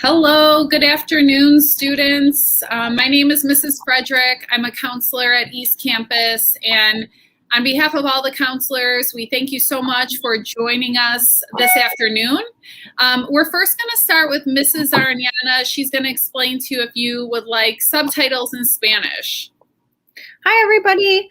Hello, good afternoon, students. My name is Mrs. Frederick. I'm a counselor at East Campus, and on behalf of all the counselors, we thank you so much for joining us this afternoon. We're first going to start with Mrs. Arellana. She's going to explain to you if you would like subtitles in Spanish. Hi, everybody.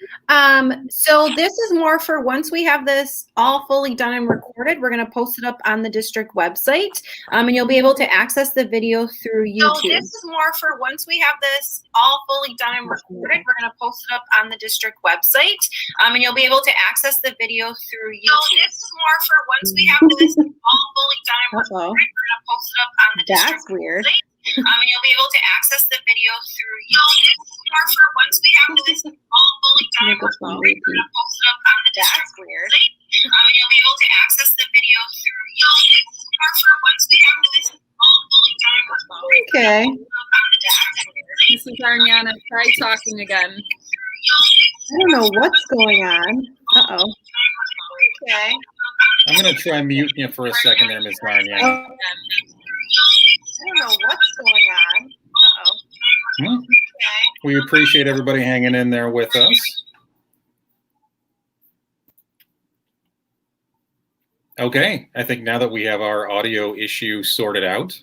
So this is more for once we have this all fully done and recorded, we're going to post it up on the district website, and you'll be able to access the video through YouTube. So this is more for once we have this all fully done and recorded, we're going to post it up on the district website, and you'll be able to access the video through YouTube. So this is more for once we have this all fully done and recorded, we're going to post it up on the district website. That's weird. And you'll be able to access the video through YouTube. More for once we have this all fully done and recorded, we're going to post it up on the district website. And you'll be able to access the video through YouTube. More for once we have this all fully done and recorded. Okay. Mrs. Arellana, try talking again. I don't know what's going on. Uh-oh. Okay. I'm going to try mute you for a second there, Ms. Arellana. I don't know what's going on. Uh-oh. Okay. We appreciate everybody hanging in there with us. Okay, I think now that we have our audio issue sorted out,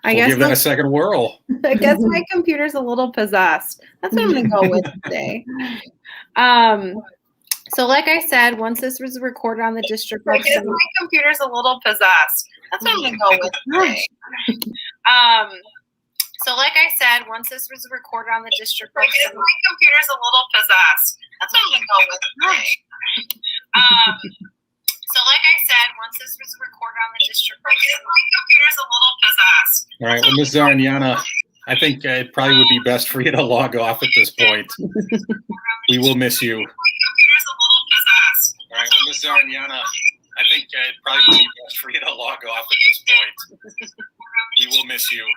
we'll give that a second whirl. I guess my computer's a little possessed. That's what I'm going to go with today. So like I said, once this was recorded on the district website, my computer's a little possessed. That's what I'm going to go with today. So like I said, once this was recorded on the district website, my computer's a little possessed. That's what I'm going to go with today. So like I said, once this was recorded on the district website, my computer's a little possessed. All right, well, Ms. Arellana, I think it probably would be best for you to log off at this point. We will miss you. All right, well, Ms. Arellana, I think it probably would be best for you to log off at this point. We will miss you. All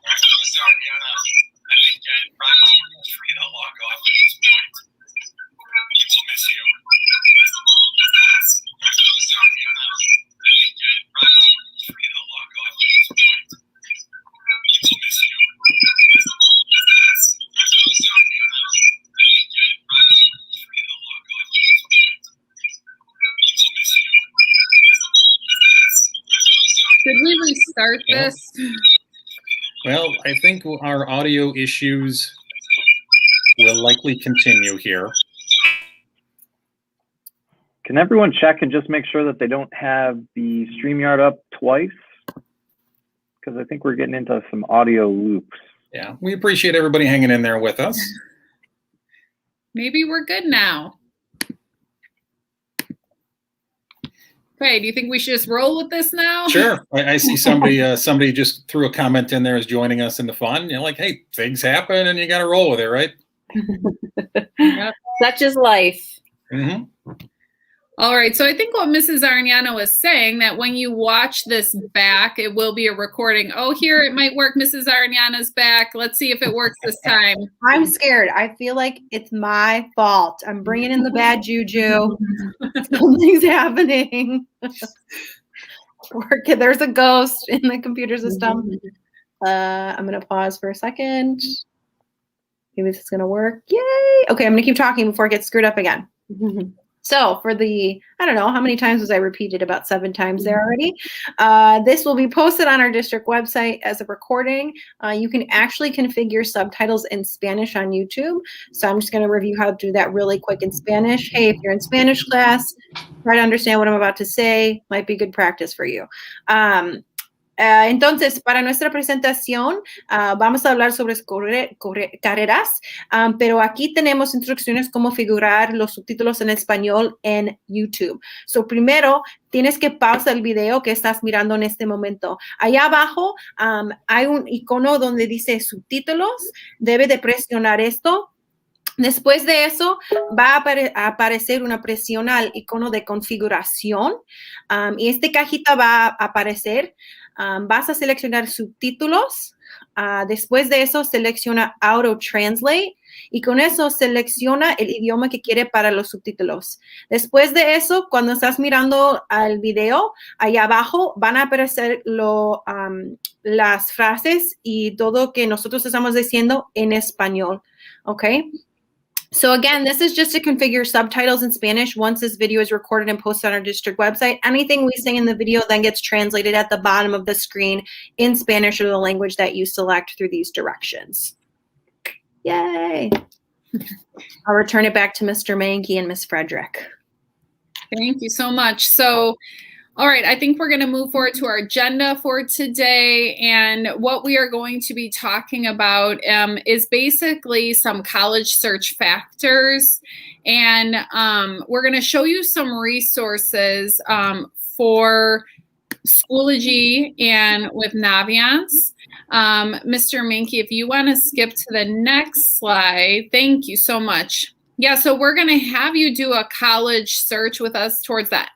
right, well, Ms. Arellana, I think it probably would be best for you to log off at this point. We will miss you. All right, well, Ms. Arellana, I think it probably would be best for you to log off at this point. We will miss you. All right, well, Ms. Arellana, I think it probably would be best for you to log off at this point. We will miss you. Should we restart this? Well, I think our audio issues will likely continue here. Can everyone check and just make sure that they don't have the StreamYard up twice? Because I think we're getting into some audio loops. Yeah, we appreciate everybody hanging in there with us. Maybe we're good now. Okay, do you think we should just roll with this now? Sure. I see somebody just threw a comment in there as joining us in the fun. You're like, hey, things happen and you got to roll with it, right? Yep. Such is life. Mm-hmm. All right, so I think what Mrs. Arellana was saying, that when you watch this back, it will be a recording. Oh, here it might work. Mrs. Arellana's back. Let's see if it works this time. I'm scared. I feel like it's my fault. I'm bringing in the bad juju. Something's happening. There's a ghost in the computer system. I'm going to pause for a second. Maybe this is going to work. Yay. Okay, I'm going to keep talking before it gets screwed up again. So for the, I don't know, how many times was I repeated? About 7 times there already. This will be posted on our district website as a recording. You can actually configure subtitles in Spanish on YouTube. So I'm just going to review how to do that really quick in Spanish. Hey, if you're in Spanish class, try to understand what I'm about to say. Might be good practice for you. Entonces, para nuestra presentación, vamos a hablar sobre carreras, pero aquí tenemos instrucciones cómo configurar los subtítulos en español en YouTube. So, primero, tienes que pausar el video que estás mirando en este momento. Allá abajo hay un icono donde dice subtítulos. Debe de presionar esto. Después de eso, va a aparecer una presión al icono de configuración y esta cajita va a aparecer. Vas a seleccionar subtítulos Después de eso, selecciona Auto Translate y con eso selecciona el idioma que quiere para los subtítulos. Después de eso, cuando estás mirando al video, allá abajo van a aparecer las frases y todo que nosotros estamos diciendo en español, ¿ok? So again, this is just to configure subtitles in Spanish once this video is recorded and posted on our district website. Anything we say in the video then gets translated at the bottom of the screen in Spanish or the language that you select through these directions. Yay. I'll return it back to Mr. Mankey and Ms. Frederick. Thank you so much. So, all right, I think we're going to move forward to our agenda for today. And what we are going to be talking about is basically some college search factors. And we're going to show you some resources for Schoology and with Naviance. Mr. Mankey, if you want to skip to the next slide, thank you so much. Yeah, so we're going to have you do a college search with us towards that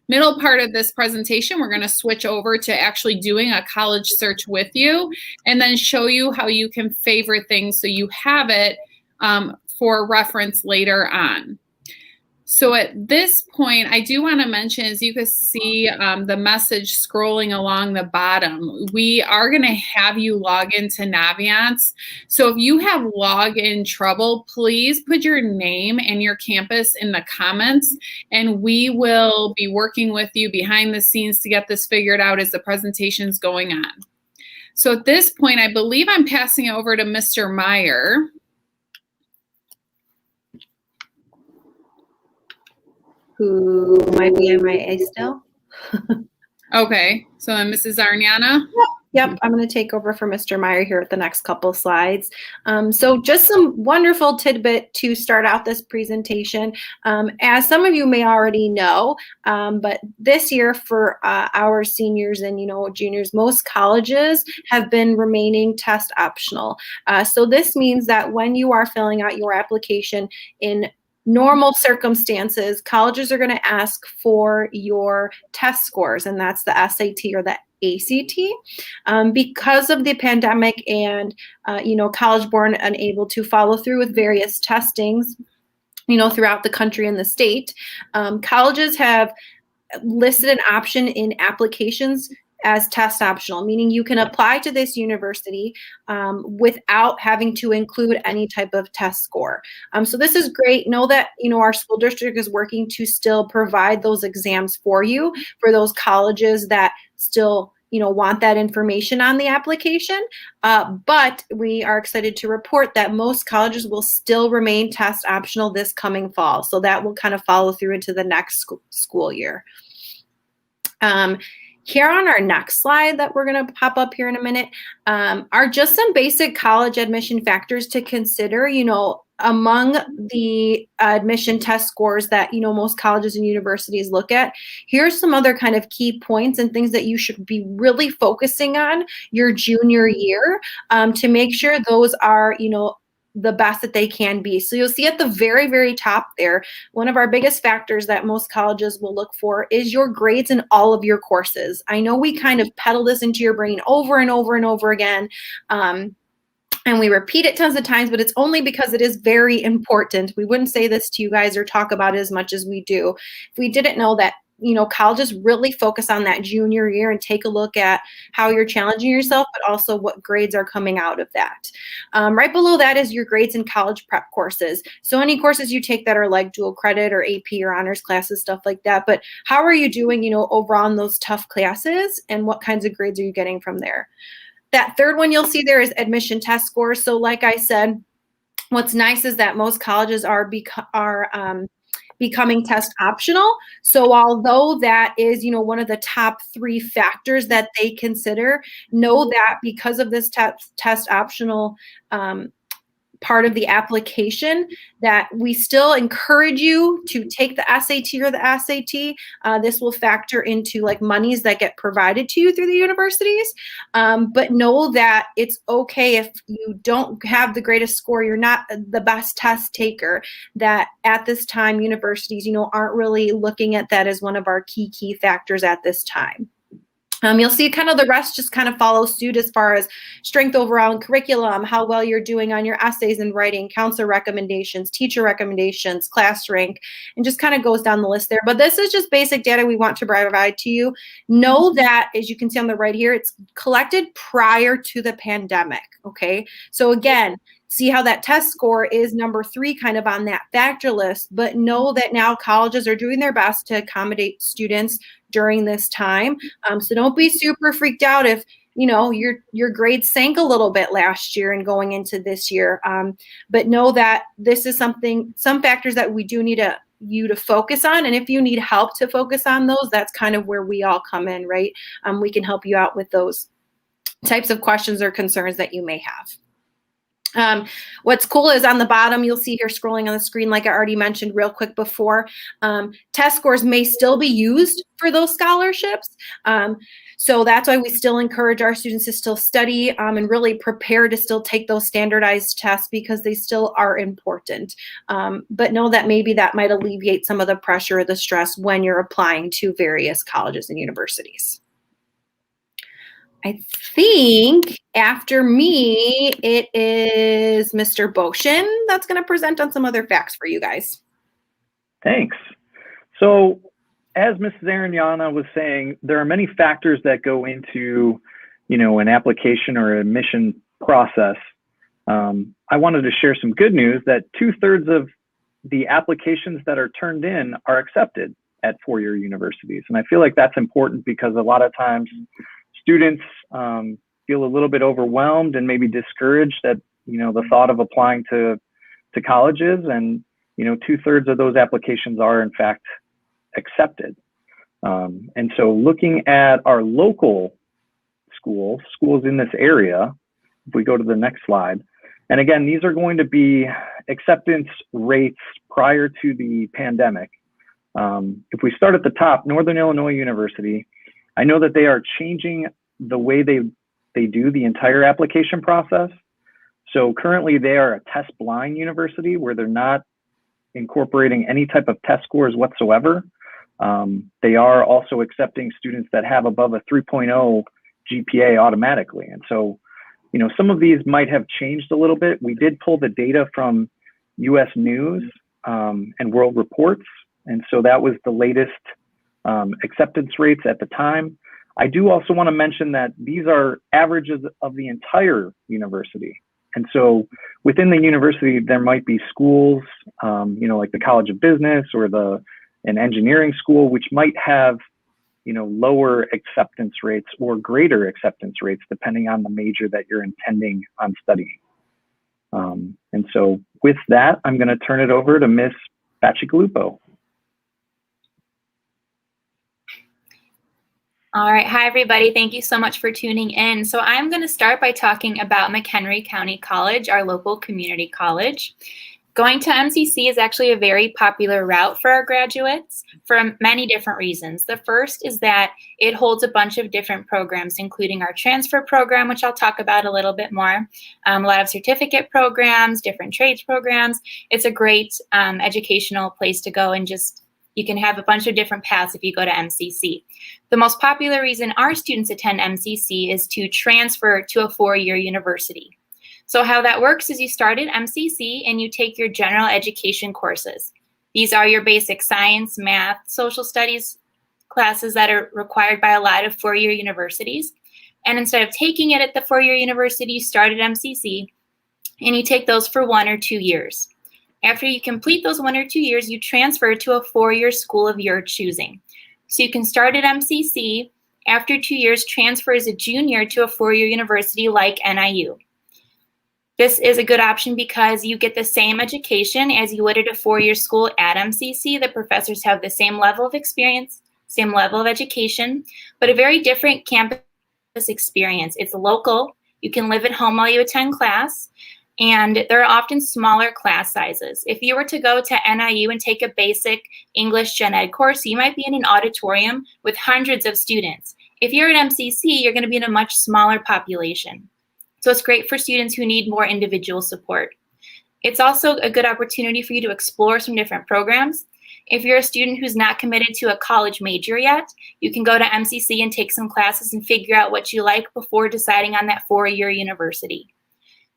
middle part of this presentation. We're going to switch over to actually doing a college search with you and then show you how you can favorite things so you have it for reference later on. So at this point, I do want to mention, as you can see the message scrolling along the bottom, we are going to have you log into Naviance. So if you have login trouble, please put your name and your campus in the comments, and we will be working with you behind the scenes to get this figured out as the presentation is going on. So at this point, I believe I'm passing it over to Mr. Meyer. Who might be MIA still. Okay, so then Mrs. Arniana? Yep, I'm going to take over for Mr. Meyer here at the next couple slides. So just some wonderful tidbit to start out this presentation. As some of you may already know, but this year for our seniors and juniors, most colleges have been remaining test optional. So this means that when you are filling out your application in normal circumstances, colleges are going to ask for your test scores, and that's the SAT or the ACT. Because of the pandemic and, College Board unable to follow through with various testings, throughout the country and the state, colleges have listed an option in applications as test optional, meaning you can apply to this university without having to include any type of test score. So this is great. Know that, our school district is working to still provide those exams for you for those colleges that still, want that information on the application. But we are excited to report that most colleges will still remain test optional this coming fall. So that will kind of follow through into the next school year. Here on our next slide that we're going to pop up here in a minute are just some basic college admission factors to consider, among the admission test scores that, most colleges and universities look at. Here's some other kind of key points and things that you should be really focusing on your junior year to make sure those are, the best that they can be. So you'll see at the very, very top there, one of our biggest factors that most colleges will look for is your grades in all of your courses. I know we kind of pedal this into your brain over and over and over again. And we repeat it tons of times, but it's only because it is very important. We wouldn't say this to you guys or talk about it as much as we do if we didn't know that, colleges really focus on that junior year and take a look at how you're challenging yourself, but also what grades are coming out of that. Right below that is your grades in college prep courses. So any courses you take that are like dual credit or AP or honors classes, stuff like that. But how are you doing, overall in those tough classes, and what kinds of grades are you getting from there? That third one you'll see there is admission test scores. So like I said, what's nice is that most colleges are becoming test optional. So although that is, one of the top 3 factors that they consider, know that because of this test optional part of the application, that we still encourage you to take the SAT or the SAT. This will factor into like monies that get provided to you through the universities. But know that it's okay if you don't have the greatest score, you're not the best test taker, that at this time universities, aren't really looking at that as one of our key factors at this time. You'll see kind of the rest just kind of follow suit as far as strength overall in curriculum, how well you're doing on your essays and writing, counselor recommendations, teacher recommendations, class rank, and just kind of goes down the list there. But this is just basic data we want to provide to you. Know that, as you can see on the right here, it's collected prior to the pandemic, okay? So again, see how that test score is number 3 kind of on that factor list, but know that now colleges are doing their best to accommodate students during this time. So don't be super freaked out if, you know, your grades sank a little bit last year and going into this year. But know that this is some factors that we do need you to focus on. And if you need help to focus on those, that's kind of where we all come in, right? We can help you out with those types of questions or concerns that you may have. What's cool is on the bottom, you'll see here scrolling on the screen, like I already mentioned real quick before, test scores may still be used for those scholarships. So that's why we still encourage our students to still study and really prepare to still take those standardized tests, because they still are important. But know that maybe that might alleviate some of the pressure or the stress when you're applying to various colleges and universities. I think after me, it is Mr. Boshin that's going to present on some other facts for you guys. Thanks. So as Mrs. Arignana was saying, there are many factors that go into, you know, an application or admission process. I wanted to share some good news that 2/3 of the applications that are turned in are accepted at four-year universities. And I feel like that's important because a lot of times students feel a little bit overwhelmed and maybe discouraged at, you know, the thought of applying to colleges, and, you know, 2/3 of those applications are in fact accepted. And so looking at our local schools in this area, if we go to the next slide, and again, these are going to be acceptance rates prior to the pandemic. If we start at the top, Northern Illinois University, I know that they are changing the way they do the entire application process. So currently they are a test blind university where they're not incorporating any type of test scores whatsoever. They are also accepting students that have above a 3.0 GPA automatically. And so, you know, some of these might have changed a little bit. We did pull the data from US News and World Reports. And so that was the latest acceptance rates at the time. I do also want to mention that these are averages of the entire university. And so within the university, there might be schools, you know, like the College of Business or an engineering school, which might have, you know, lower acceptance rates or greater acceptance rates, depending on the major that you're intending on studying. And so with that, I'm going to turn it over to Ms. Bacigalupo. All right. Hi, everybody. Thank you so much for tuning in. So I'm going to start by talking about McHenry County College, our local community college. Going to MCC is actually a very popular route for our graduates for many different reasons. The first is that it holds a bunch of different programs, including our transfer program, which I'll talk about a little bit more, a lot of certificate programs, different trades programs. It's a great educational place to go, and just you can have a bunch of different paths if you go to MCC. The most popular reason our students attend MCC is to transfer to a four-year university. So how that works is you start at MCC and you take your general education courses. These are your basic science, math, social studies classes that are required by a lot of four-year universities. And instead of taking it at the four-year university, you start at MCC and you take those for 1 or 2 years. After you complete those 1 or 2 years, you transfer to a four-year school of your choosing. So you can start at MCC. After 2 years, transfer as a junior to a four-year university like NIU. This is a good option because you get the same education as you would at a four-year school at MCC. The professors have the same level of experience, same level of education, but a very different campus experience. It's local. You can live at home while you attend class, and there are often smaller class sizes. If you were to go to NIU and take a basic English gen ed course, you might be in an auditorium with hundreds of students. If you're at MCC, you're going to be in a much smaller population. So it's great for students who need more individual support. It's also a good opportunity for you to explore some different programs. If you're a student who's not committed to a college major yet, you can go to MCC and take some classes and figure out what you like before deciding on that 4-year university.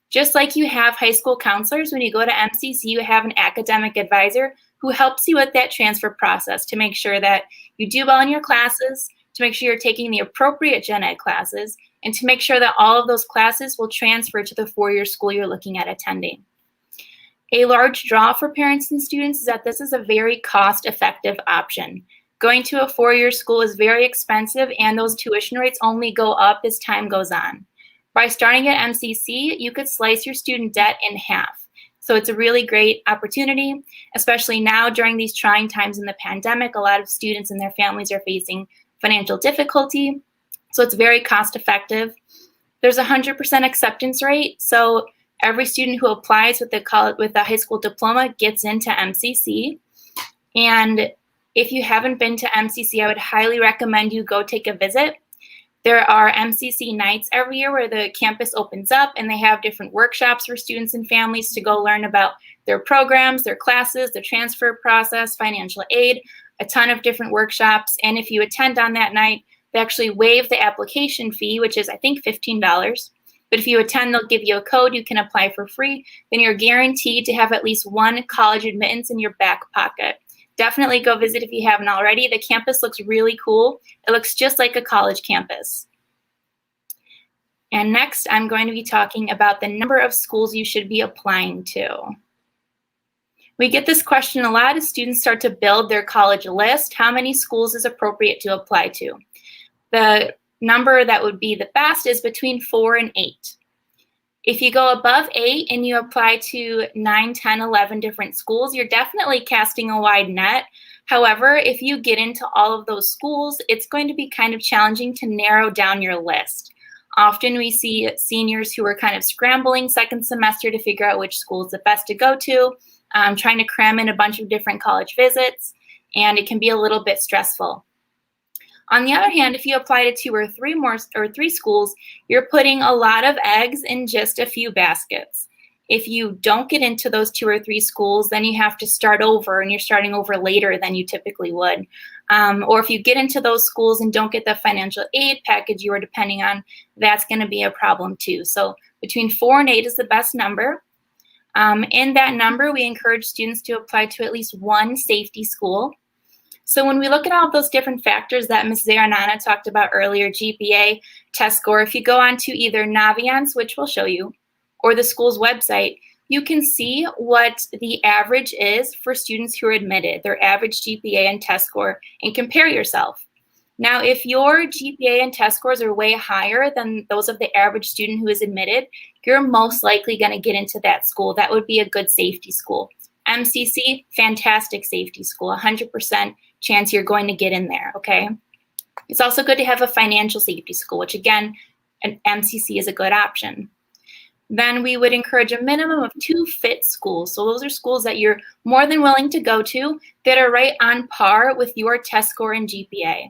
Just like you have high school counselors, when you go to MCC, you have an academic advisor who helps you with that transfer process to make sure that you do well in your classes, to make sure you're taking the appropriate gen ed classes, and to make sure that all of those classes will transfer to the 4-year school you're looking at attending. A large draw for parents and students is that this is a very cost-effective option. Going to a 4-year school is very expensive, and those tuition rates only go up as time goes on. By starting at MCC, you could slice your student debt in half. So it's a really great opportunity, especially now during these trying times in the pandemic. A lot of students and their families are facing financial difficulty. So it's very cost effective. There's a 100% acceptance rate. So every student who applies with a high school diploma gets into MCC. And if you haven't been to MCC, I would highly recommend you go take a visit. There are MCC nights every year where the campus opens up and they have different workshops for students and families to go learn about their programs, their classes, their transfer process, financial aid, a ton of different workshops. And if you attend on that night, they actually waive the application fee, which is I think $15. But if you attend, they'll give you a code, you can apply for free. Then you're guaranteed to have at least one college admittance in your back pocket. Definitely go visit if you haven't already. The campus looks really cool. It looks just like a college campus. And next, I'm going to be talking about the number of schools you should be applying to. We get this question a lot as students start to build their college list. How many schools is appropriate to apply to? The number that would be the best is between 4 and 8. If you go above 8 and you apply to 9, 10, 11 different schools, you're definitely casting a wide net. However, if you get into all of those schools, it's going to be kind of challenging to narrow down your list. Often we see seniors who are kind of scrambling second semester to figure out which school is the best to go to, trying to cram in a bunch of different college visits, and it can be a little bit stressful. On the other hand, if you apply to 2 or 3 schools, you're putting a lot of eggs in just a few baskets. If you don't get into those 2 or 3 schools, then you have to start over, and you're starting over later than you typically would. Or if you get into those schools and don't get the financial aid package you were depending on, that's going to be a problem too. So between 4 and 8 is the best number. In that number, we encourage students to apply to at least one safety school. So when we look at all of those different factors that Ms. Zaranana talked about earlier, GPA, test score, if you go on to either Naviance, which we'll show you, or the school's website, you can see what the average is for students who are admitted, their average GPA and test score, and compare yourself. Now, if your GPA and test scores are way higher than those of the average student who is admitted, you're most likely going to get into that school. That would be a good safety school. MCC, fantastic safety school, 100% chance you're going to get in there, okay? It's also good to have a financial safety school, which again, an MCC is a good option. Then we would encourage a minimum of 2 fit schools. So those are schools that you're more than willing to go to that are right on par with your test score and GPA.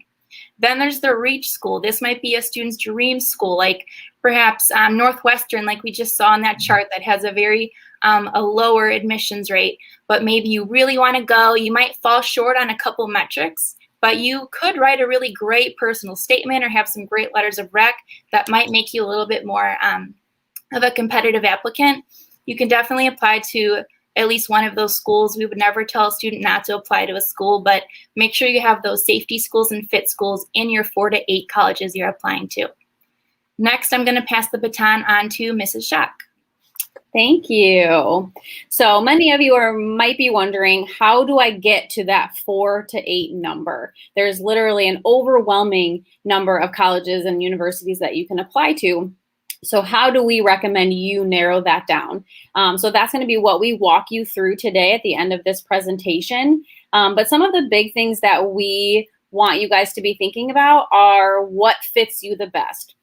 Then there's the reach school. This might be a student's dream school, like perhaps Northwestern, like we just saw on that chart, that has a very a lower admissions rate, but maybe you really want to go. You might fall short on a couple metrics, but you could write a really great personal statement or have some great letters of rec that might make you a little bit more of a competitive applicant. You can definitely apply to at least one of those schools. We would never tell a student not to apply to a school, but make sure you have those safety schools and fit schools in your 4 to 8 colleges you're applying to. Next, I'm going to pass the baton on to Mrs. Schock. Thank you. So many of you might be wondering, how do I get to that 4 to 8 number? There's literally an overwhelming number of colleges and universities that you can apply to. So how do we recommend you narrow that down? So that's going to be what we walk you through today at the end of this presentation. But some of the big things that we want you guys to be thinking about are what fits you the best.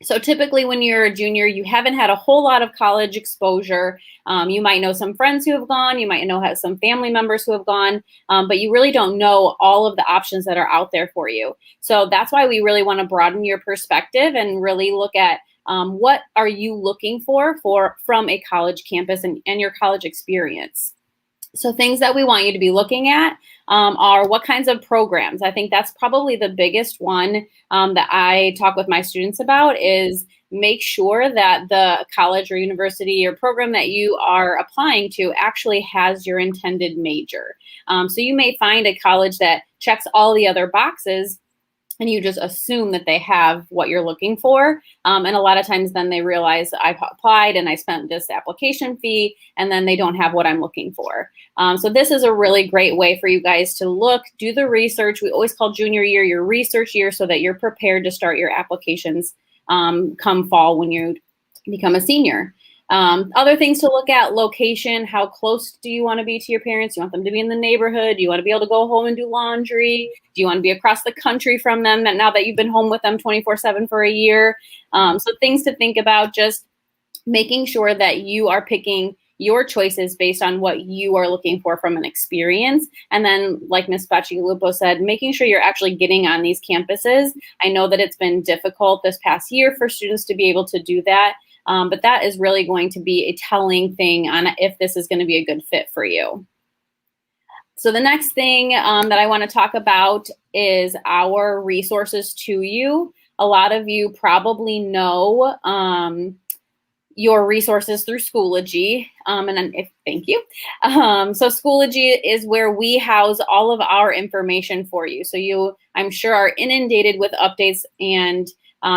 So typically when you're a junior, you haven't had a whole lot of college exposure. You might know some friends who have gone, you might know some family members who have gone, but you really don't know all of the options that are out there for you. So that's why we really want to broaden your perspective and really look at what are you looking for from a college campus and your college experience. So things that we want you to be looking at are what kinds of programs. I think that's probably the biggest one that I talk with my students about is make sure that the college or university or program that you are applying to actually has your intended major. So you may find a college that checks all the other boxes and you just assume that they have what you're looking for. And a lot of times then they realize I've applied and I spent this application fee and then they don't have what I'm looking for. So this is a really great way for you guys to look, do the research. We always call junior year your research year so that you're prepared to start your applications come fall when you become a senior. Other things to look at, location, how close do you want to be to your parents? Do you want them to be in the neighborhood? Do you want to be able to go home and do laundry? Do you want to be across the country from them now that you've been home with them 24/7 for a year? So things to think about, just making sure that you are picking your choices based on what you are looking for from an experience. And then, like Ms. Bacigalupo said, making sure you're actually getting on these campuses. I know that it's been difficult this past year for students to be able to do that. But that is really going to be a telling thing on if this is going to be a good fit for you. So the next thing that I want to talk about is our resources to you. A lot of you probably know your resources through Schoology. Thank you. So Schoology is where we house all of our information for you. So you, I'm sure, are inundated with updates and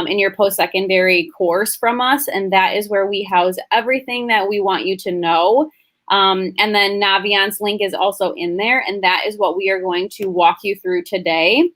in your post-secondary course from us, and that is where we house everything that we want you to know. And then Naviance link is also in there, and that is what we are going to walk you through today.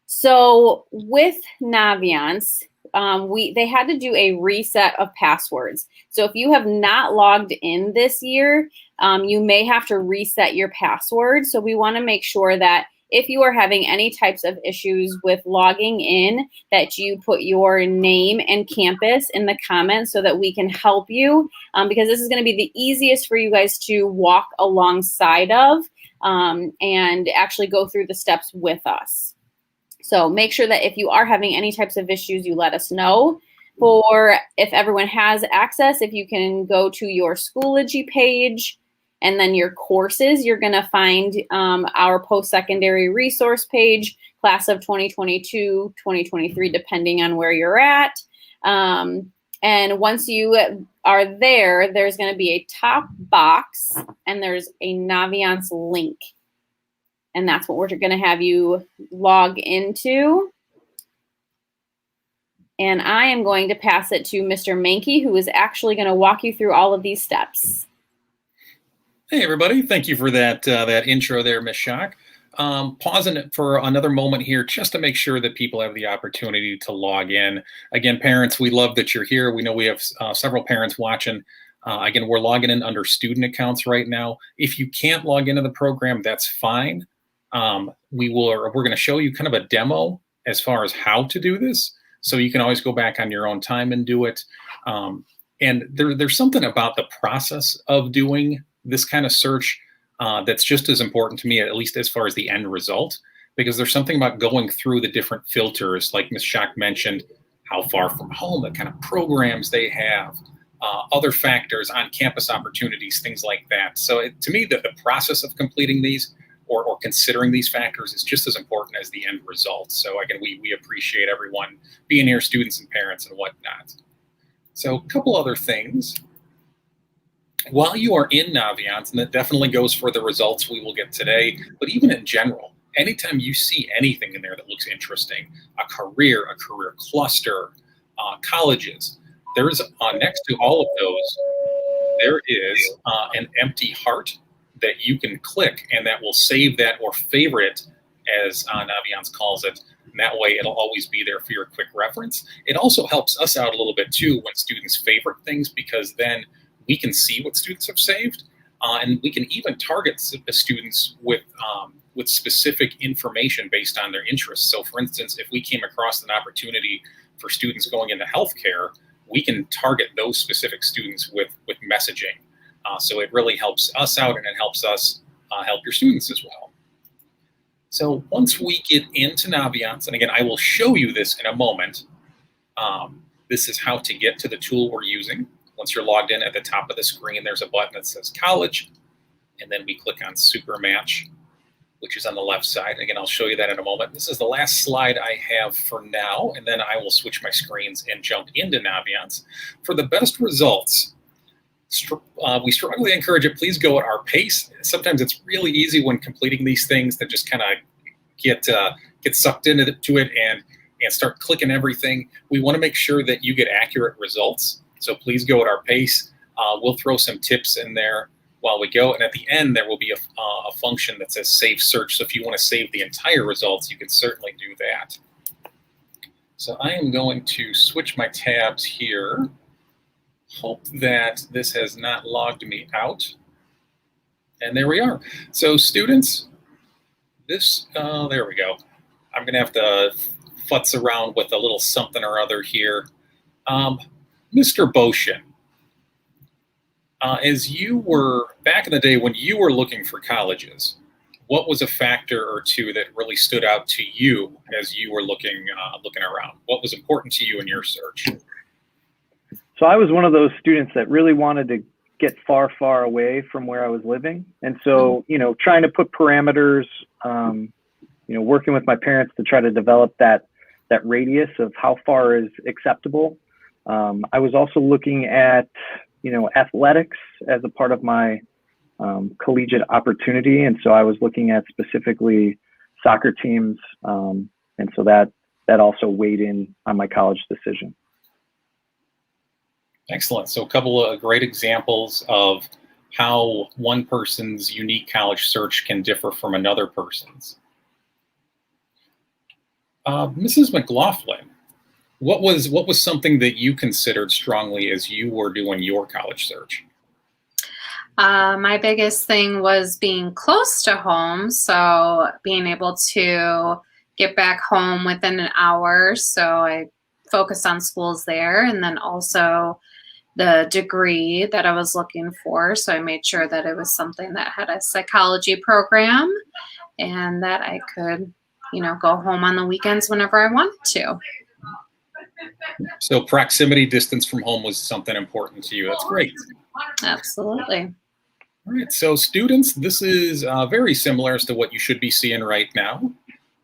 So with Naviance, they had to do a reset of passwords. So if you have not logged in this year, you may have to reset your password. So we want to make sure that if you are having any types of issues with logging in, that you put your name and campus in the comments so that we can help you, because this is going to be the easiest for you guys to walk alongside of and actually go through the steps with us. So make sure that if you are having any types of issues, you let us know. For if everyone has access, if you can go to your Schoology page, and then your courses, you're going to find our post-secondary resource page, class of 2022, 2023, depending on where you're at. And once you are there, there's going to be a top box, and there's a Naviance link. And that's what we're going to have you log into. And I am going to pass it to Mr. Mankey, who is actually going to walk you through all of these steps. Hey, everybody. Thank you for that intro there, Ms. Schock. Pausing it for another moment here just to make sure that people have the opportunity to log in. Again, parents, we love that you're here. We know we have several parents watching. Again, we're logging in under student accounts right now. If you can't log into the program, that's fine. We're going to show you kind of a demo as far as how to do this. So you can always go back on your own time and do it. And there's something about the process of doing this kind of search that's just as important to me, at least as far as the end result, because there's something about going through the different filters, like Ms. Schock mentioned, how far from home, the kind of programs they have, other factors, on-campus opportunities, things like that. So to me, the process of completing these or considering these factors is just as important as the end result. So again, we appreciate everyone being here, students and parents and whatnot. So a couple other things. While you are in Naviance, and that definitely goes for the results we will get today, but even in general, anytime you see anything in there that looks interesting, a career cluster, colleges, there's next to all of those, there is an empty heart that you can click, and that will save that or favorite, as Naviance calls it. And that way it'll always be there for your quick reference. It also helps us out a little bit too when students favorite things, because then we can see what students have saved, and we can even target the students with specific information based on their interests. So for instance, if we came across an opportunity for students going into healthcare, we can target those specific students with messaging. So it really helps us out, and it helps us help your students as well. So once we get into Naviance, and again, I will show you this in a moment, this is how to get to the tool we're using. Once you're logged in, at the top of the screen, there's a button that says college, and then we click on Super Match, which is on the left side. Again, I'll show you that in a moment. This is the last slide I have for now, and then I will switch my screens and jump into Naviance. For the best results, we strongly encourage it. Please go at our pace. Sometimes it's really easy when completing these things to just kind of get sucked into it and start clicking everything. We want to make sure that you get accurate results. So please go at our pace. We'll throw some tips in there while we go. And at the end, there will be a function that says save search. So if you want to save the entire results, you can certainly do that. So I am going to switch my tabs here. Hope that this has not logged me out. And there we are. So students, there we go. I'm gonna have to futz around with a little something or other here. Mr. Boshin, as you were, back in the day when you were looking for colleges, what was a factor or two that really stood out to you as you were looking around? What was important to you in your search? So I was one of those students that really wanted to get far, far away from where I was living. And so, trying to put parameters, working with my parents to try to develop that radius of how far is acceptable. I was also looking at, athletics as a part of my collegiate opportunity. And so I was looking at specifically soccer teams. And so that also weighed in on my college decision. Excellent. So a couple of great examples of how one person's unique college search can differ from another person's. Mrs. McLaughlin, what was something that you considered strongly as you were doing your college search? My biggest thing was being close to home, so being able to get back home within an hour. So I focused on schools there, and then also the degree that I was looking for. So I made sure that it was something that had a psychology program and that I could, go home on the weekends whenever I wanted to. So proximity, distance from home was something important to you. That's great. Absolutely. All right, so students, this is very similar as to what you should be seeing right now.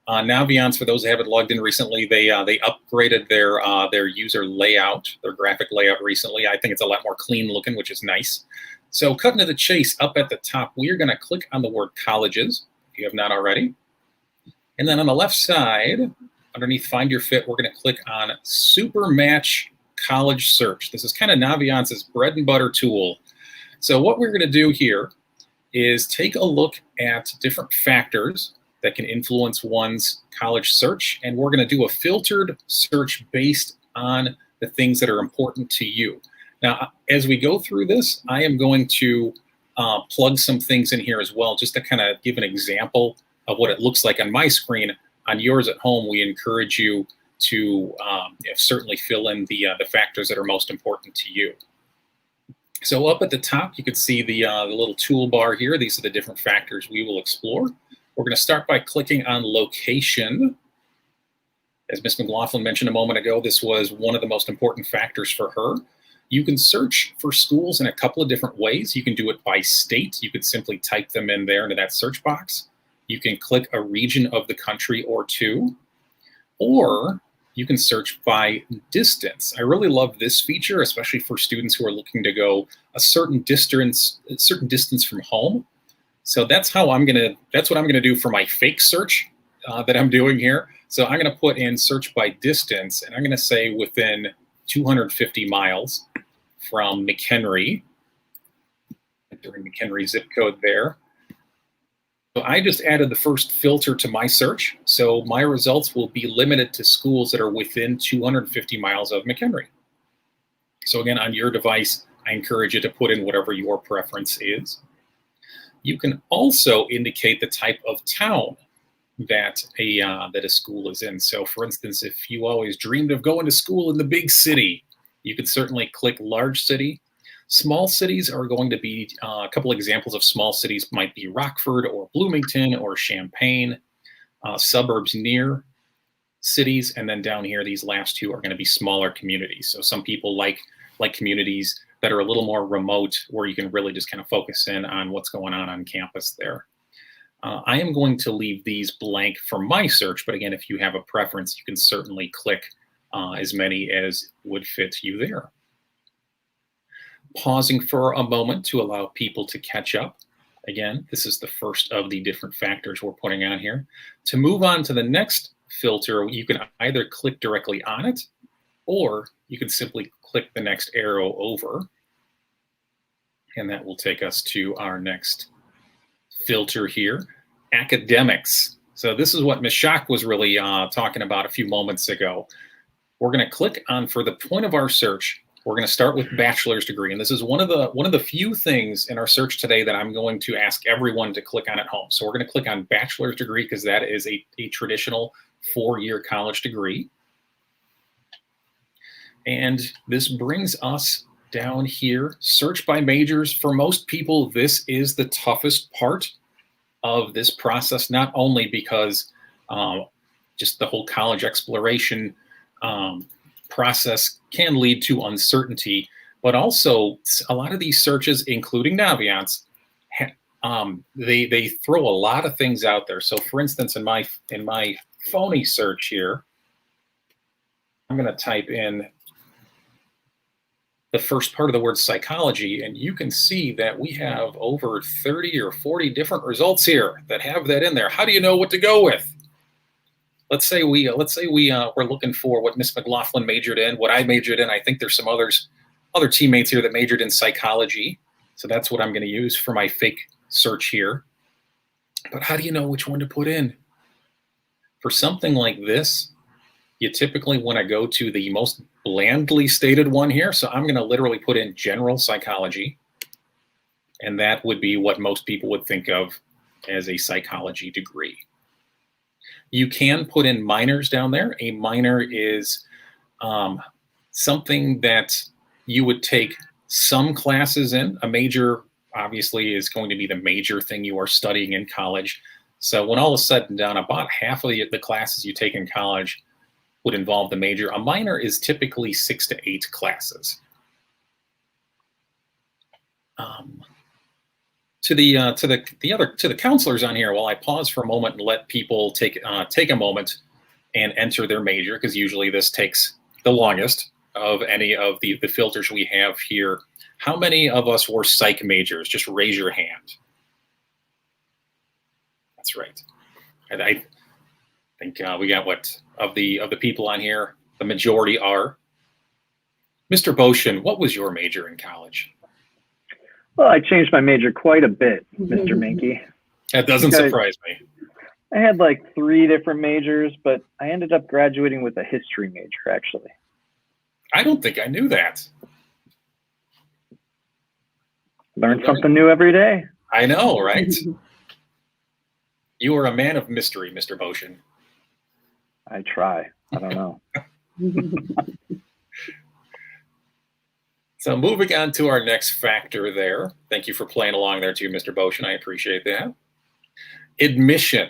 Naviance, for those who haven't logged in recently, they upgraded their user layout, their graphic layout recently. I think it's a lot more clean looking, which is nice. So cutting to the chase, up at the top, we are going to click on the word colleges, if you have not already. And then on the left side, underneath Find Your Fit, we're going to click on Super Match College Search. This is kind of Naviance's bread and butter tool. So what we're going to do here is take a look at different factors that can influence one's college search, and we're going to do a filtered search based on the things that are important to you. Now, as we go through this, I am going to plug some things in here as well, just to kind of give an example of what it looks like on my screen. On yours at home, we encourage you to certainly fill in the factors that are most important to you. So up at the top, you can see the little toolbar here. These are the different factors we will explore. We're going to start by clicking on location. As Ms. McLaughlin mentioned a moment ago, this was one of the most important factors for her. You can search for schools in a couple of different ways. You can do it by state. You could simply type them in there into that search box. You can click a region of the country or two, or you can search by distance. I really love this feature, especially for students who are looking to go a certain distance from home. So that's what I'm gonna do for my fake search that I'm doing here. So I'm gonna put in search by distance, and I'm gonna say within 250 miles from McHenry, entering McHenry zip code there. So I just added the first filter to my search. So my results will be limited to schools that are within 250 miles of McHenry. So again, on your device, I encourage you to put in whatever your preference is. You can also indicate the type of town that a school is in. So for instance, if you always dreamed of going to school in the big city, you could certainly click large city. Small cities are going to be, a couple examples of small cities might be Rockford or Bloomington or Champaign, suburbs near cities, and then down here, these last two are going to be smaller communities. So some people like communities that are a little more remote, where you can really just kind of focus in on what's going on campus there. I am going to leave these blank for my search, but again, if you have a preference, you can certainly click as many as would fit you there. Pausing for a moment to allow people to catch up. Again, this is the first of the different factors we're putting on here. To move on to the next filter, you can either click directly on it, or you can simply click the next arrow over, and that will take us to our next filter here, academics. So this is what Ms. Schock was really talking about a few moments ago. We're going to click on, for the point of our search, we're going to start with bachelor's degree, and this is one of the few things in our search today that I'm going to ask everyone to click on at home. So we're going to click on bachelor's degree because that is a traditional 4-year college degree. And this brings us down here, search by majors. For most people, this is the toughest part of this process, not only because just the whole college exploration process can lead to uncertainty, but also a lot of these searches, including Naviance, they throw a lot of things out there. So for instance, in my phony search here, I'm going to type in the first part of the word psychology, and you can see that we have over 30 or 40 different results here that have that in there. How do you know what to go with? Let's say we're looking for what Miss McLaughlin majored in, what I majored in. I think there's some other teammates here that majored in psychology. So that's what I'm going to use for my fake search here. But how do you know which one to put in? For something like this, you typically want to go to the most blandly stated one here. So I'm going to literally put in general psychology. And that would be what most people would think of as a psychology degree. You can put in minors down there. A minor is something that you would take some classes in. A major obviously is going to be the major thing you are studying in college. So when all is said and done, about half of the classes you take in college would involve the major. A minor is typically 6 to 8 classes. To the counselors on here, while I pause for a moment and let people take a moment and enter their major, because usually this takes the longest of any of the filters we have here. How many of us were psych majors? Just raise your hand. That's right. I think we got what of the people on here, the majority are. Mr. Boshin, what was your major in college? Well, I changed my major quite a bit, Mr. Minky. That doesn't surprise me. I had like 3 different majors, but I ended up graduating with a history major, actually. I don't think I knew that. Learn something new every day. I know, right? You are a man of mystery, Mr. Boshin. I try. I don't know. So moving on to our next factor there. Thank you for playing along there too, Mr. Boshin. I appreciate that. Admission.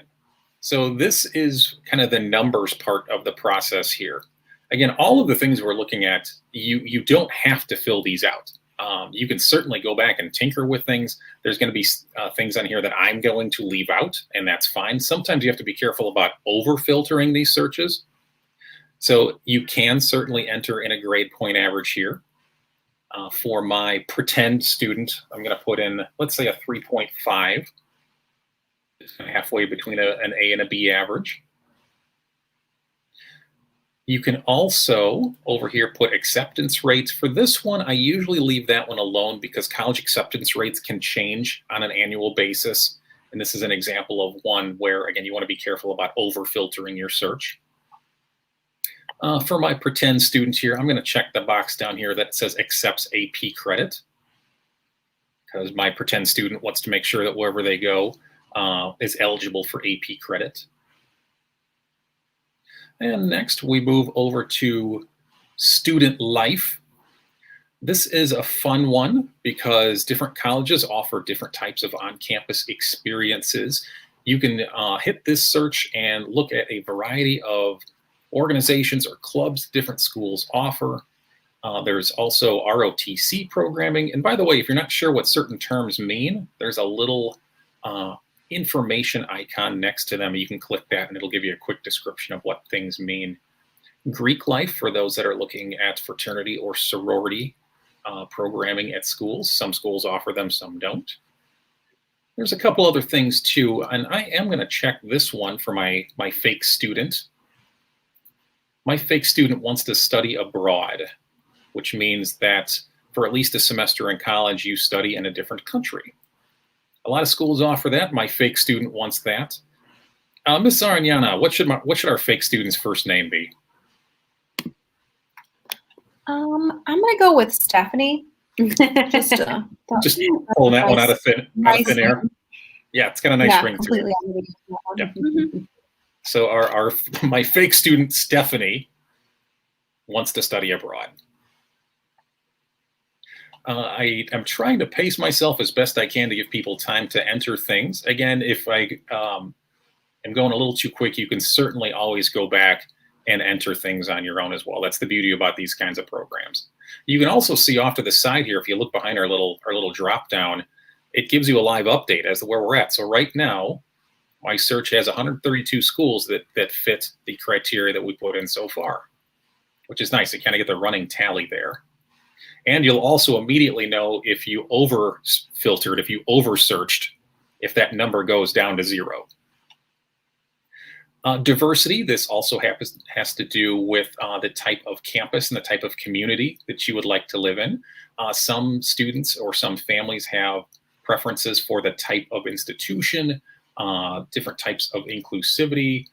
So this is kind of the numbers part of the process here. Again, all of the things we're looking at, you don't have to fill these out. You can certainly go back and tinker with things. There's going to be things on here that I'm going to leave out, and that's fine. Sometimes you have to be careful about over-filtering these searches. So you can certainly enter in a grade point average here. For my pretend student, I'm going to put in, let's say, a 3.5. It's halfway between an A and a B average. You can also, over here, put acceptance rates. For this one, I usually leave that one alone because college acceptance rates can change on an annual basis. And this is an example of one where, again, you want to be careful about over-filtering your search. For my pretend student here, I'm going to check the box down here that says accepts AP credit, because my pretend student wants to make sure that wherever they go is eligible for AP credit. And next we move over to student life. This is a fun one because different colleges offer different types of on-campus experiences. You can hit this search and look at a variety of organizations or clubs different schools offer. There's also ROTC programming. And by the way, if you're not sure what certain terms mean, there's a little information icon next to them. You can click that and it'll give you a quick description of what things mean. Greek life for those that are looking at fraternity or sorority programming at schools. Some schools offer them, some don't. There's a couple other things too, and I am going to check this one for my fake student. My fake student wants to study abroad, which means that for at least a semester in college, you study in a different country. A lot of schools offer that. My fake student wants that. Ms. Ariana, what should our fake student's first name be? I'm gonna go with Stephanie. Just pulling that one out of thin air. Yeah, it's got a nice ring to it. Yeah. So my fake student Stephanie wants to study abroad. I am trying to pace myself as best I can to give people time to enter things. Again, if I am going a little too quick, you can certainly always go back and enter things on your own as well. That's the beauty about these kinds of programs. You can also see off to the side here, if you look behind our little drop down, it gives you a live update as to where we're at. So right now, my search has 132 schools that fit the criteria that we put in so far, which is nice. You kind of get the running tally there. And you'll also immediately know if you over-filtered, if you over-searched, if that number goes down to 0. Diversity, this also has to do with the type of campus and the type of community that you would like to live in. Some students or some families have preferences for the type of institution, different types of inclusivity,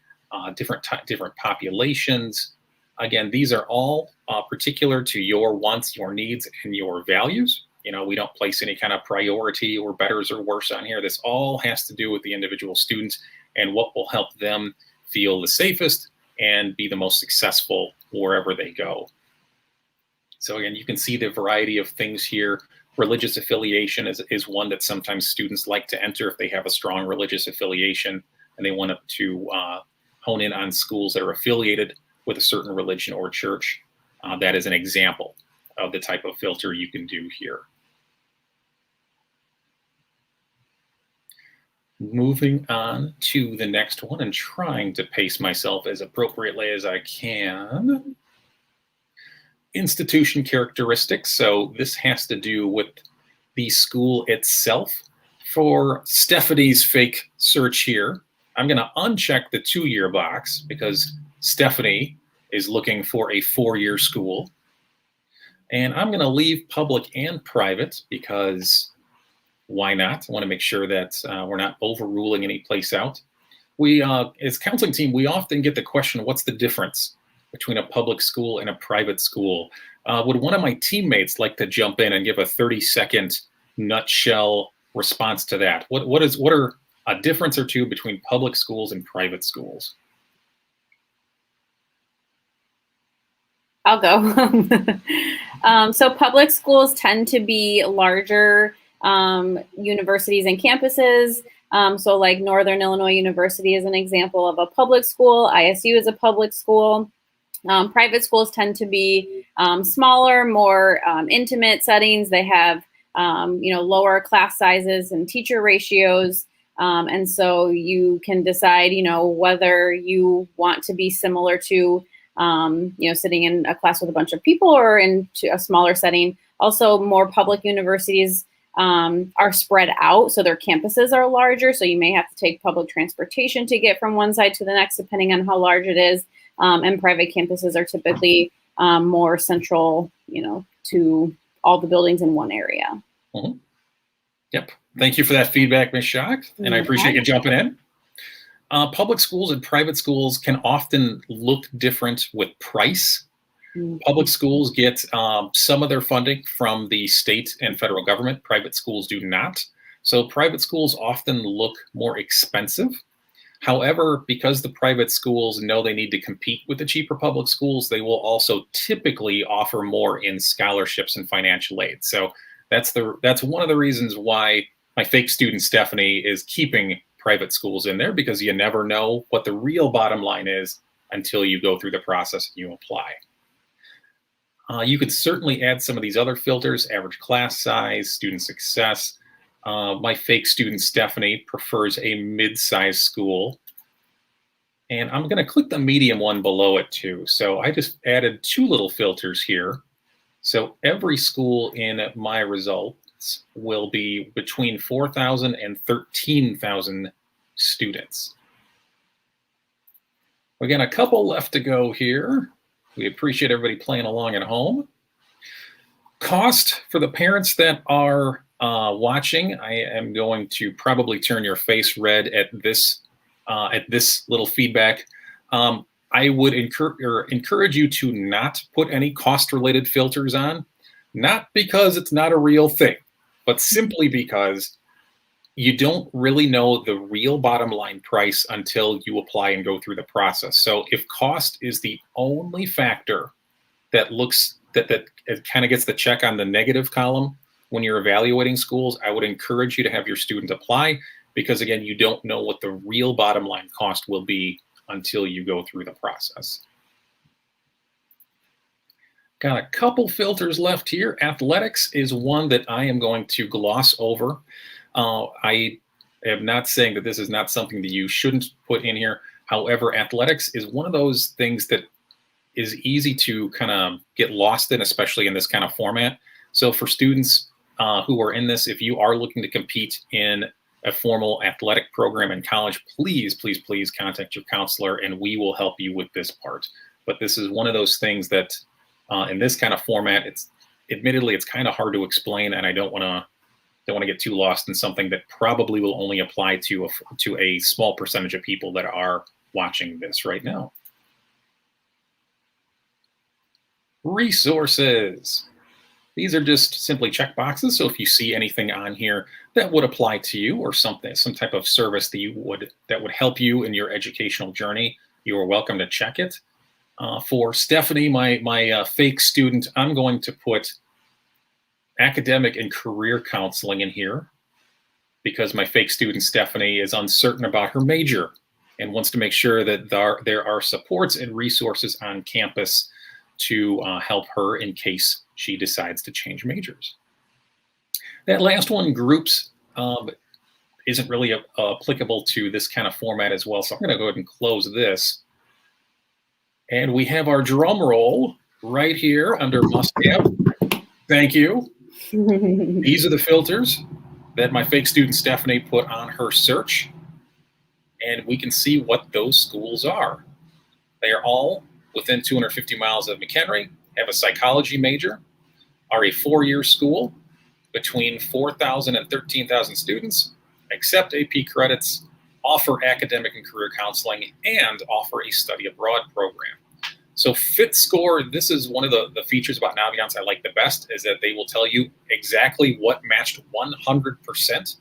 different populations. Again, these are all particular to your wants, your needs, and your values. You know, we don't place any kind of priority or betters or worse on here. This all has to do with the individual students and what will help them feel the safest and be the most successful wherever they go. So again, you can see the variety of things here. Religious affiliation is one that sometimes students like to enter if they have a strong religious affiliation and they want to hone in on schools that are affiliated with a certain religion or church. That is an example of the type of filter you can do here. Moving on to the next one and trying to pace myself as appropriately as I can. Institution characteristics. So this has to do with the school itself. For Stephanie's fake search here, I'm going to uncheck the 2-year box because Stephanie is looking for a 4-year school. And I'm going to leave public and private because why not? I want to make sure that we're not overruling any place out. We, as counseling team, we often get the question, what's the difference between a public school and a private school? Would one of my teammates like to jump in and give a 30-second nutshell response to that? What are a difference or two between public schools and private schools? I'll go. So public schools tend to be larger universities and campuses. So like Northern Illinois University is an example of a public school. ISU is a public school. Private schools tend to be smaller, more intimate settings. They have lower class sizes and teacher ratios. And so you can decide, whether you want to be similar to, sitting in a class with a bunch of people or into a smaller setting. Also, more public universities are spread out, so their campuses are larger. So you may have to take public transportation to get from one side to the next, depending on how large it is. And private campuses are typically more central, to all the buildings in one area. Mm-hmm. Yep. Thank you for that feedback, Ms. Schock, and I appreciate you jumping in. Public schools and private schools can often look different with price. Mm-hmm. Public schools get some of their funding from the state and federal government. Private schools do not. So private schools often look more expensive. However, because the private schools know they need to compete with the cheaper public schools, they will also typically offer more in scholarships and financial aid. So that's one of the reasons why my fake student Stephanie is keeping private schools in there, because you never know what the real bottom line is until you go through the process and you apply. You could certainly add some of these other filters: average class size, student success. My fake student Stephanie prefers a mid-sized school. And I'm going to click the medium one below it too. So I just added 2 little filters here. So every school in my results will be between 4,000 and 13,000 students. Again, a couple left to go here. We appreciate everybody playing along at home. Cost for the parents that are watching, I am going to probably turn your face red at this little feedback. I would encourage you to not put any cost-related filters on, not because it's not a real thing, but simply because you don't really know the real bottom line price until you apply and go through the process. So if cost is the only factor that kind of gets the check on the negative column when you're evaluating schools, I would encourage you to have your student apply, because again, you don't know what the real bottom line cost will be until you go through the process. Got a couple filters left here. Athletics is one that I am going to gloss over. I am not saying that this is not something that you shouldn't put in here. However, athletics is one of those things that is easy to kind of get lost in, especially in this kind of format. So for students who are in this, if you are looking to compete in a formal athletic program in college, please, please, please contact your counselor and we will help you with this part. But this is one of those things that in this kind of format, admittedly it's kind of hard to explain, and I don't want to get too lost in something that probably will only apply to a small percentage of people that are watching this right now. Resources. These are just simply check boxes. So if you see anything on here that would apply to you, or some type of service that would help you in your educational journey, you are welcome to check it. For Stephanie, my fake student, I'm going to put academic and career counseling in here, because my fake student Stephanie is uncertain about her major and wants to make sure that there are supports and resources on campus to help her in case she decides to change majors. That last one, groups, isn't really applicable to this kind of format as well. So I'm going to go ahead and close this. And we have our drum roll right here under must have. Thank you. These are the filters that my fake student Stephanie put on her search. And we can see what those schools are. They are all within 250 miles of McHenry, have a psychology major, are a 4-year school, between 4,000 and 13,000 students, accept AP credits, offer academic and career counseling, and offer a study abroad program. So Fit Score, this is one of the features about Naviance I like the best, is that they will tell you exactly what matched 100%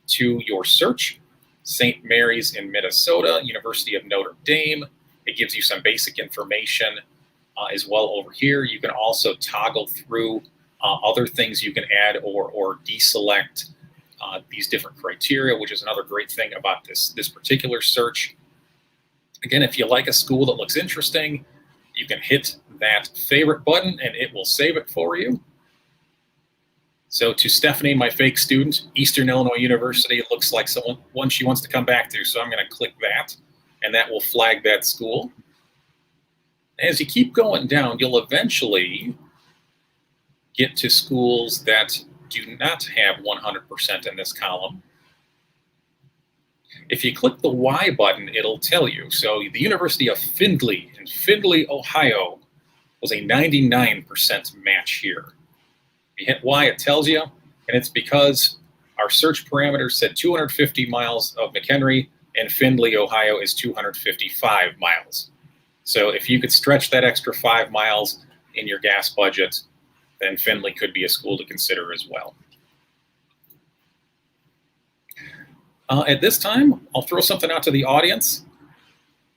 to your search. St. Mary's in Minnesota, University of Notre Dame. It gives you some basic information as well over here. You can also toggle through other things you can add or deselect these different criteria, which is another great thing about this particular search. Again, if you like a school that looks interesting, you can hit that favorite button and it will save it for you. So to Stephanie, my fake student, Eastern Illinois University, it looks like one she wants to come back to. So I'm going to click that, and that will flag that school. As you keep going down, you'll eventually get to schools that do not have 100% in this column. If you click the Y button, it'll tell you. So the University of Findlay in Findlay, Ohio was a 99% match here. If you hit Y, it tells you, and it's because our search parameter said 250 miles of McHenry, and Findlay, Ohio is 255 miles. So if you could stretch that extra 5 miles in your gas budget, then Findlay could be a school to consider as well. At this time, I'll throw something out to the audience.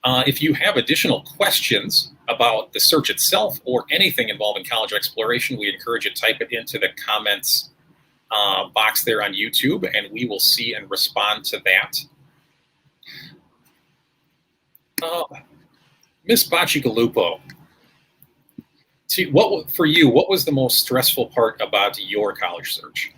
If you have additional questions about the search itself or anything involving college exploration, we encourage you to type it into the comments box there on YouTube, and we will see and respond to that. Miss Bacigalupo, for you, what was the most stressful part about your college search?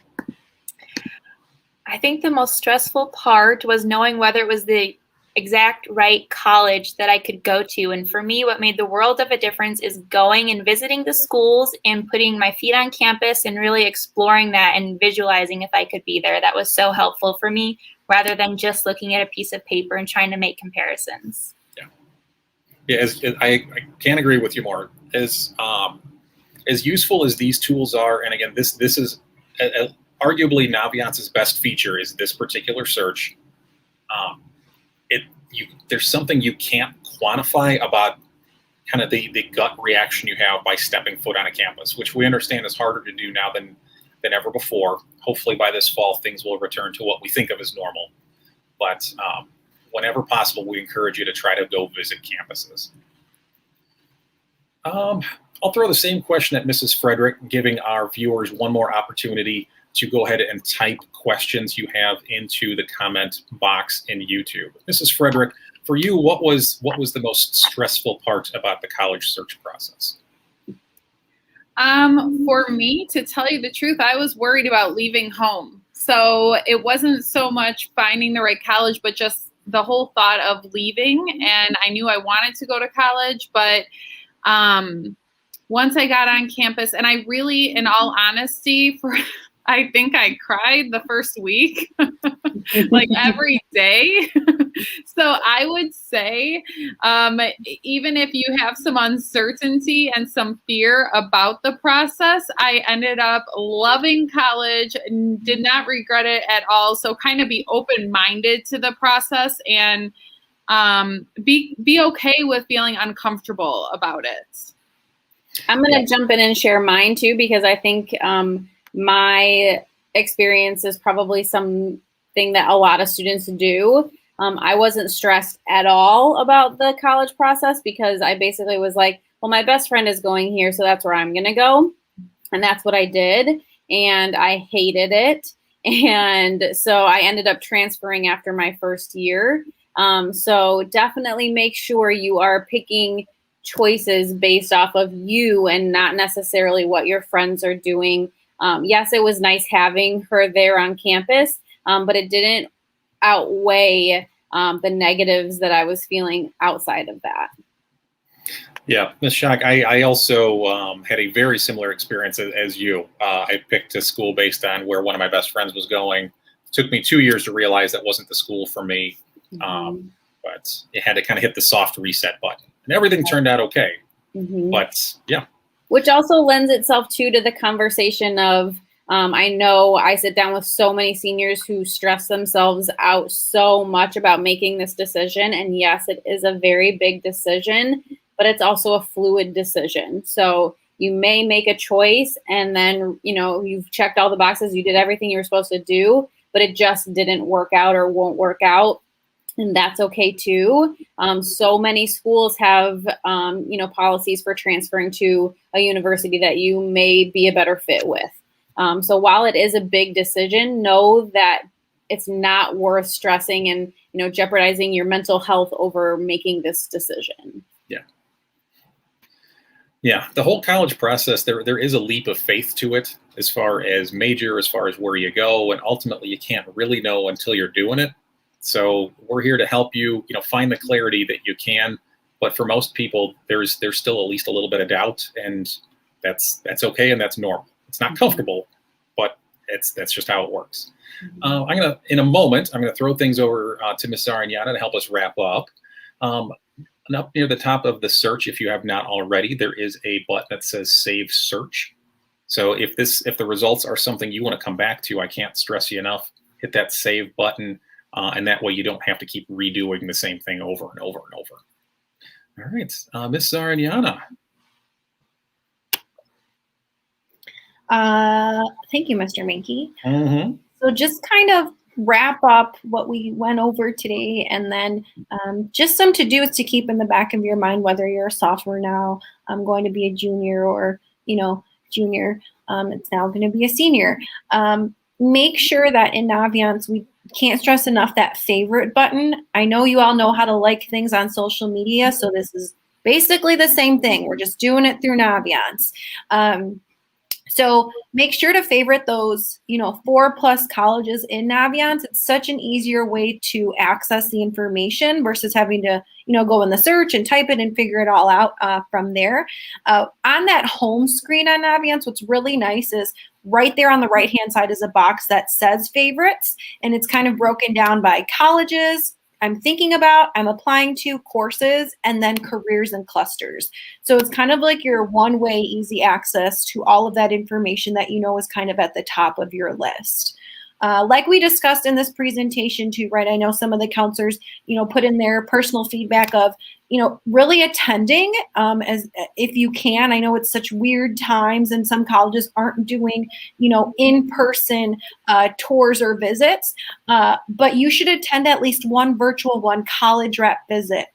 I think the most stressful part was knowing whether it was the exact right college that I could go to. And for me, what made the world of a difference is going and visiting the schools and putting my feet on campus and really exploring that and visualizing if I could be there. That was so helpful for me, rather than just looking at a piece of paper and trying to make comparisons. Yeah, I can't agree with you more. As useful as these tools are, and again, this is arguably Naviance's best feature is this particular search. There's something you can't quantify about kind of the gut reaction you have by stepping foot on a campus, which we understand is harder to do now than ever before. Hopefully by this fall, things will return to what we think of as normal. But whenever possible, we encourage you to try to go visit campuses. I'll throw the same question at Mrs. Frederick, giving our viewers one more opportunity to go ahead and type questions you have into the comment box in YouTube. Mrs. Frederick, for you, what was the most stressful part about the college search process? For me, to tell you the truth, I was worried about leaving home. So it wasn't so much finding the right college, but just the whole thought of leaving. And I knew I wanted to go to college, but once I got on campus, and I really, in all honesty, I think I cried the first week, like every day. So I would say, even if you have some uncertainty and some fear about the process, I ended up loving college and did not regret it at all. So kind of be open-minded to the process and be okay with feeling uncomfortable about it. I'm going to jump in and share mine too, because I think my experience is probably something that a lot of students do. I wasn't stressed at all about the college process because I basically was like, well, my best friend is going here, so that's where I'm going to go. And that's what I did. And I hated it. And so I ended up transferring after my first year. So definitely make sure you are picking choices based off of you and not necessarily what your friends are doing. Yes, it was nice having her there on campus, but it didn't outweigh the negatives that I was feeling outside of that. Yeah, Ms. Schock, I also had a very similar experience as you. I picked a school based on where one of my best friends was going. It took me 2 years to realize that wasn't the school for me, but it had to kind of hit the soft reset button. And everything turned out okay. But yeah. Which also lends itself to the conversation of, I know I sit down with so many seniors who stress themselves out so much about making this decision. And yes, it is a very big decision, but it's also a fluid decision. So you may make a choice and then, you've checked all the boxes, you did everything you were supposed to do, but it just didn't work out or won't work out. And that's okay too. So many schools have, policies for transferring to a university that you may be a better fit with. So while it is a big decision, know that it's not worth stressing and, jeopardizing your mental health over making this decision. Yeah. The whole college process, there is a leap of faith to it as far as major, as far as where you go. And ultimately you can't really know until you're doing it. So we're here to help you, find the clarity that you can. But for most people, there's still at least a little bit of doubt, and that's okay, and that's normal. It's not comfortable, but that's just how it works. In a moment, I'm gonna throw things over to Ms. Arignana to help us wrap up. And up near the top of the search, if you have not already, there is a button that says Save Search. So if the results are something you want to come back to, I can't stress you enough, hit that Save button. And that way you don't have to keep redoing the same thing over and over and over. All right, Ms. Arignana. Thank you, Mr. Minky. So just kind of wrap up what we went over today, and then just some to-dos to keep in the back of your mind, whether you're a sophomore now, going to be a junior, or, junior, it's now going to be a senior. Make sure that in Naviance, we can't stress enough that favorite button. I know you all know how to like things on social media, so this is Basically the same thing. We're just doing it through Naviance. So make sure to favorite those, 4+ colleges in Naviance. It's such an easier way to access the information versus having to, go in the search and type it and figure it all out from there. On that home screen on Naviance, what's really nice is right there on the right-hand side is a box that says favorites, and it's kind of broken down by colleges, I'm thinking about, I'm applying to, courses, and then careers and clusters. So it's kind of like your one-way easy access to all of that information that is kind of at the top of your list. Like we discussed in this presentation too, right? I know some of the counselors, put in their personal feedback of, really attending as if you can. I know it's such weird times and some colleges aren't doing, in-person tours or visits, but you should attend at least one virtual, one college rep visit.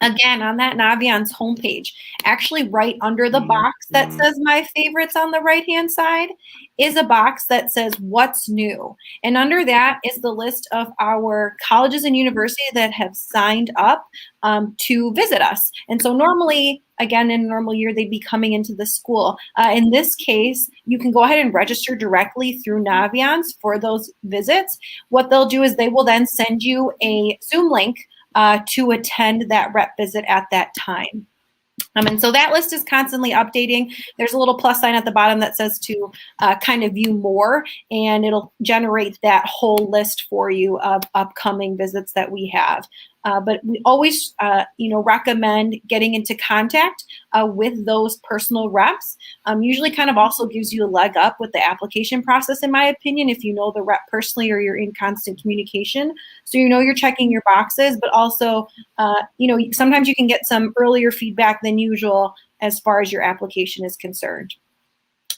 Again, on that Naviance homepage, actually right under the box that says my favorites on the right-hand side is a box that says what's new. And under that is the list of our colleges and universities that have signed up to visit us. And so normally, again, in a normal year, they'd be coming into the school. In this case, you can go ahead and register directly through Naviance for those visits. What they'll do is they will then send you a Zoom link to attend that rep visit at that time. And so that list is constantly updating. There's a little plus sign at the bottom that says to kind of view more, and it'll generate that whole list for you of upcoming visits that we have. But we always, recommend getting into contact with those personal reps. Usually kind of also gives you a leg up with the application process, in my opinion, if you know the rep personally or you're in constant communication. So you're checking your boxes, but also, sometimes you can get some earlier feedback than usual as far as your application is concerned.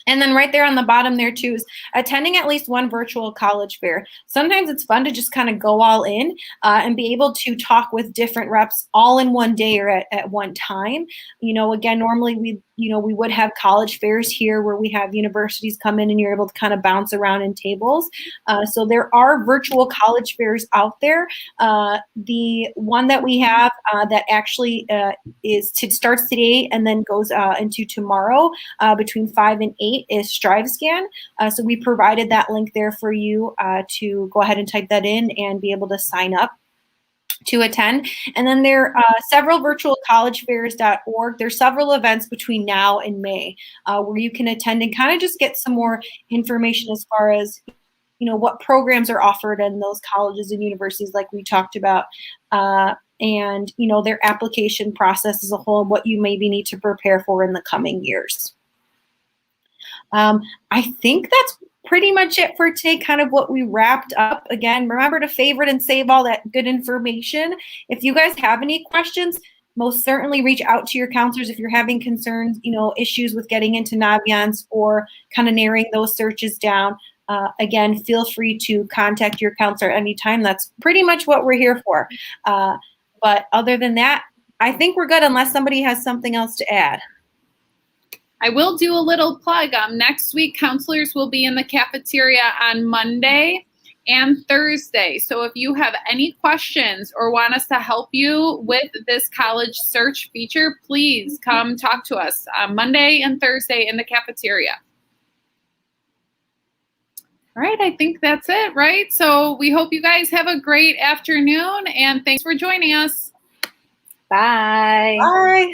And then right there on the bottom there too is attending at least one virtual college fair. Sometimes it's fun to just kind of go all in and be able to talk with different reps all in one day or at one time. Again, normally we would have college fairs here where we have universities come in and you're able to kind of bounce around in tables. So there are virtual college fairs out there. The one that we have that actually starts today and then goes into tomorrow between 5 and 8 is StriveScan. So we provided that link there for you to go ahead and type that in and be able to sign up to attend. And then there are several virtual collegefairs.org. There's several events between now and May where you can attend and kind of just get some more information as far as what programs are offered in those colleges and universities like we talked about, and their application process as a whole and what you maybe need to prepare for in the coming years. I think that's pretty much it for today, kind of what we wrapped up. Again, remember to favorite and save all that good information. If you guys have any questions, most certainly reach out to your counselors if you're having concerns, issues with getting into Naviance or kind of narrowing those searches down. Again, feel free to contact your counselor anytime. That's pretty much what we're here for. But other than that, I think we're good unless somebody has something else to add. I will do a little plug. Next week, counselors will be in the cafeteria on Monday and Thursday. So if you have any questions or want us to help you with this college search feature, please come talk to us Monday and Thursday in the cafeteria. All right, I think that's it, right? So we hope you guys have a great afternoon, and thanks for joining us. Bye. Bye.